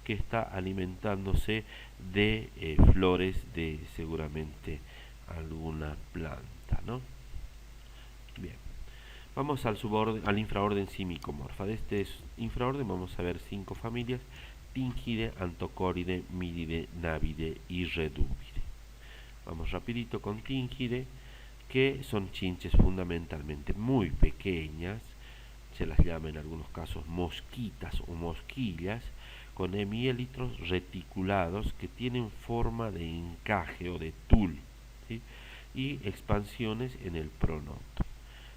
que está alimentándose de flores de seguramente alguna planta, ¿no? Bien, vamos al infraorden Simicomorpha. De este infraorden vamos a ver 5 familias: Tingidae, Anthocoridae, Miridae, Navidae y Reduvidae. Vamos rapidito con Tingidae, que son chinches fundamentalmente muy pequeñas, se las llama en algunos casos mosquitas o mosquillas, con hemiélitros reticulados que tienen forma de encaje o de tul, ¿sí? Y expansiones en el pronoto.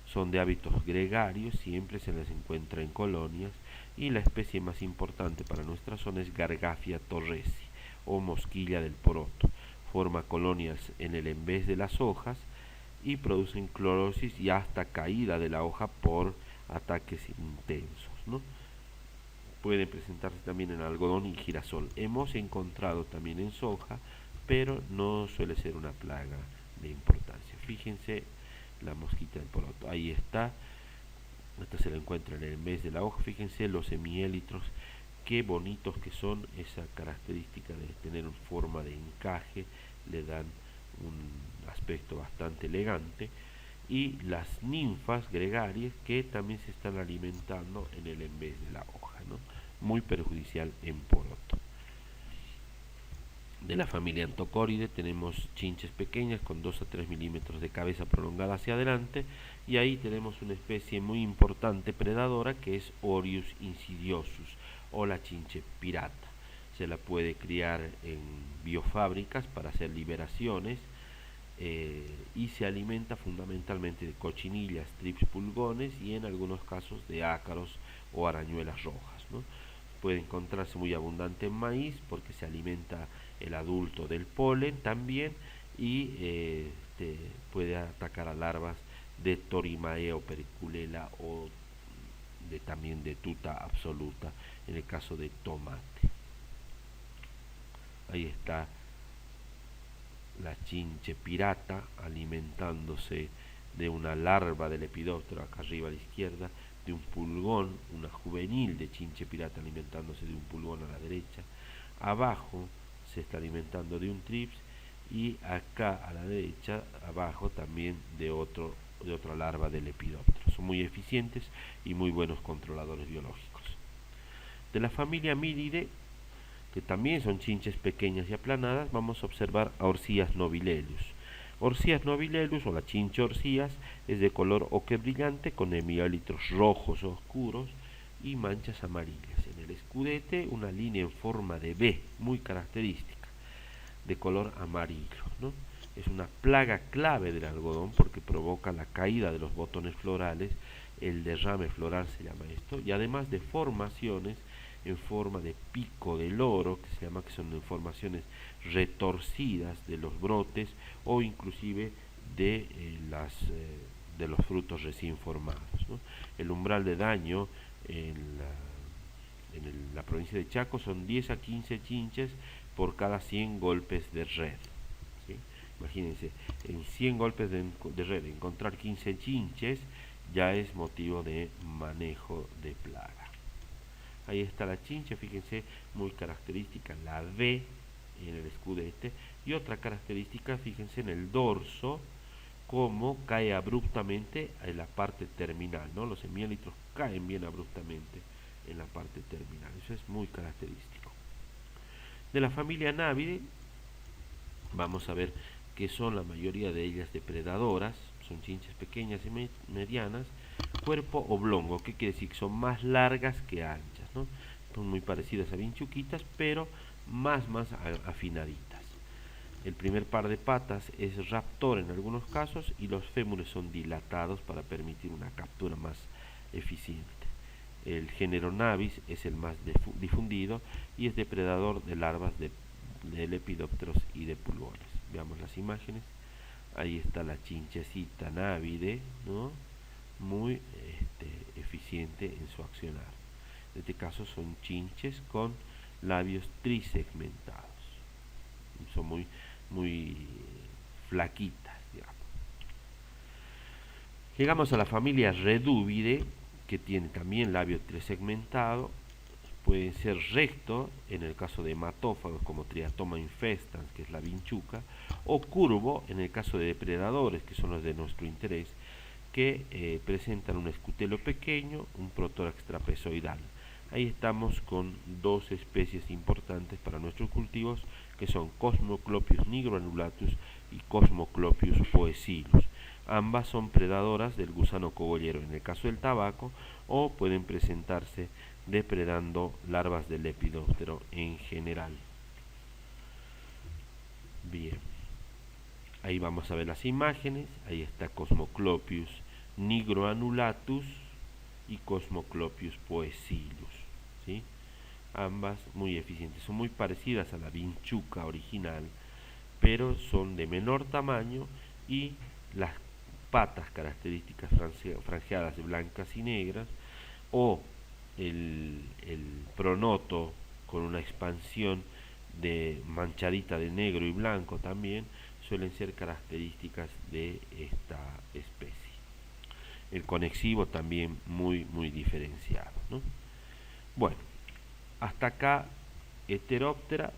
Son de hábitos gregarios, siempre se les encuentra en colonias, y la especie más importante para nuestra zona es Gargafia torresi o mosquilla del poroto. forma colonias en el en vez de las hojas y producen clorosis y hasta caída de la hoja por ataques intensos, ¿no? Pueden presentarse también en algodón y girasol. Hemos encontrado también en soja, pero no suele ser una plaga de importancia. Fíjense la mosquita del poroto, ahí está. Esta se la encuentra en el mes de la hoja. Fíjense los semiélitros, qué bonitos que son. Esa característica de tener forma de encaje le dan un aspecto bastante elegante. Y las ninfas gregarias que también se están alimentando en el en vez de la hoja, ¿no? Muy perjudicial en poroto. De la familia Antocóridae tenemos chinches pequeñas con 2 a 3 milímetros de cabeza prolongada hacia adelante, y ahí tenemos una especie muy importante predadora que es Orius insidiosus o la chinche pirata. Se la puede criar en biofábricas para hacer liberaciones y se alimenta fundamentalmente de cochinillas, trips, pulgones y en algunos casos de ácaros o arañuelas rojas, ¿no? Puede encontrarse muy abundante en maíz porque se alimenta el adulto del polen también, y puede atacar a larvas de Torimaea o periculela o también de tuta absoluta en el caso de tomate. Ahí está la chinche pirata alimentándose de una larva del lepidóptero, acá arriba a la izquierda, de un pulgón, una juvenil de chinche pirata alimentándose de un pulgón a la derecha. Abajo se está alimentando de un trips, y acá a la derecha, abajo también de otra larva del lepidóptero. Son muy eficientes y muy buenos controladores biológicos. De la familia Miridae, que también son chinches pequeñas y aplanadas, vamos a observar a Orcías nobilelus. Orcías nobilelus o la chinche orcías es de color ocre brillante con hemiélitros rojos oscuros y manchas amarillas. En el escudete una línea en forma de V muy característica de color amarillo, ¿no? Es una plaga clave del algodón porque provoca la caída de los botones florales, el derrame floral se llama esto, y además de formaciones en forma de pico de loro, que se llama, que son formaciones retorcidas de los brotes o inclusive de los frutos recién formados, ¿no? El umbral de daño en la provincia de Chaco son 10 a 15 chinches por cada 100 golpes de red, ¿sí? Imagínense, en 100 golpes de red encontrar 15 chinches ya es motivo de manejo de plaga. Ahí está la chinche, fíjense, muy característica, la V en el escudete, y otra característica, fíjense en el dorso, cómo cae abruptamente en la parte terminal, ¿no? Los hemiélitros caen bien abruptamente en la parte terminal, eso es muy característico. De la familia Navidae, vamos a ver que son la mayoría de ellas depredadoras, son chinches pequeñas y medianas, cuerpo oblongo, que quiere decir que son más largas que anchas, ¿no? Son muy parecidas a vinchuquitas, pero más afinaditas. El primer par de patas es raptor en algunos casos y los fémures son dilatados para permitir una captura más eficiente. El género Navis es el más difundido y es depredador de larvas de lepidópteros y de pulgones. Veamos las imágenes. Ahí está la chinchecita Navidae, ¿no? Muy eficiente en su accionar. En este caso son chinches con labios trisegmentados. Son muy flaquitas, digamos. Llegamos a la familia Reduvidae, que tiene también labio trisegmentado. Pueden ser recto en el caso de hematófagos como Triatoma infestans, que es la vinchuca, o curvo en el caso de depredadores, que son los de nuestro interés, que presentan un escutelo pequeño, un protórax trapezoidal. Ahí estamos con dos especies importantes para nuestros cultivos, que son Cosmoclopius nigroannulatus y Cosmoclopius poecilus. Ambas son predadoras del gusano cogollero en el caso del tabaco, o pueden presentarse depredando larvas del lepidóptero en general. Bien, ahí vamos a ver las imágenes. Ahí está Cosmoclopius nigroannulatus y Cosmoclopius poecilus, ambas muy eficientes, son muy parecidas a la vinchuca original, pero son de menor tamaño y las patas características franjeadas de blancas y negras o el pronoto con una expansión de manchadita de negro y blanco también suelen ser características de esta especie. El conexivo también muy diferenciado, ¿no? Bueno, hasta acá Heteroptera